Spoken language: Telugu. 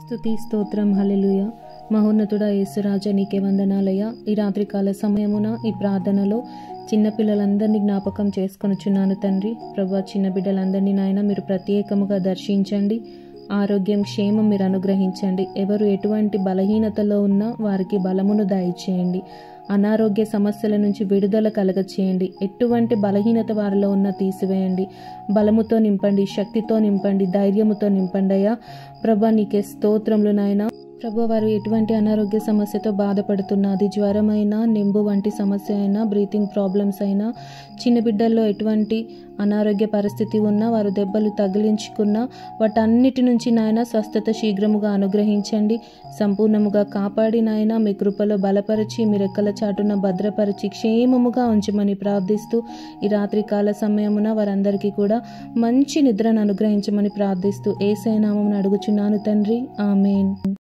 స్తుతి స్తోత్రం హల్లెలూయా. మహోన్నతుడా యేసురాజా నీకే వందనాలయ్యా. ఈ రాత్రికాల సమయమున ఈ ప్రార్థనలో చిన్నపిల్లలందరినీ జ్ఞాపకం చేసుకొనుచున్నాను తండ్రి. ప్రభా, చిన్న బిడ్డలందరినీ నాయన మీరు ప్రత్యేకముగా దర్శించండి. ఆరోగ్యం క్షేమం మీరు అనుగ్రహించండి. ఎవరు ఎటువంటి బలహీనతలో ఉన్నా వారికి బలమును దయచేయండి. అనారోగ్య సమస్యల నుంచి విడుదల కలగచేయండి. ఎటువంటి బలహీనత వారిలో ఉన్న తీసివేయండి. బలముతో నింపండి, శక్తితో నింపండి, ధైర్యముతో నింపండి అయ్యా. ప్రభా నీకే స్తోత్రములు నాయన. ప్రభు, వారు ఎటువంటి అనారోగ్య సమస్యతో బాధపడుతున్నా, అది జ్వరమైనా, నింబు వంటి సమస్య అయినా, బ్రీతింగ్ ప్రాబ్లమ్స్ అయినా, చిన్న బిడ్డల్లో ఎటువంటి అనారోగ్య పరిస్థితి ఉన్నా, వారు దెబ్బలు తగిలించుకున్నా, వాటన్నిటి నుంచి నాయన స్వస్థత శీఘ్రముగా అనుగ్రహించండి. సంపూర్ణముగా కాపాడి నాయన మీ కృపలో బలపరిచి మీ రెక్కల చాటున భద్రపరిచి క్షేమముగా ఉంచమని ప్రార్థిస్తూ ఈ రాత్రి కాల సమయమున వారందరికీ కూడా మంచి నిద్రను అనుగ్రహించమని ప్రార్థిస్తూ యేసయ్య నామమున అడుగుచున్నాను తండ్రి. ఆమేన్.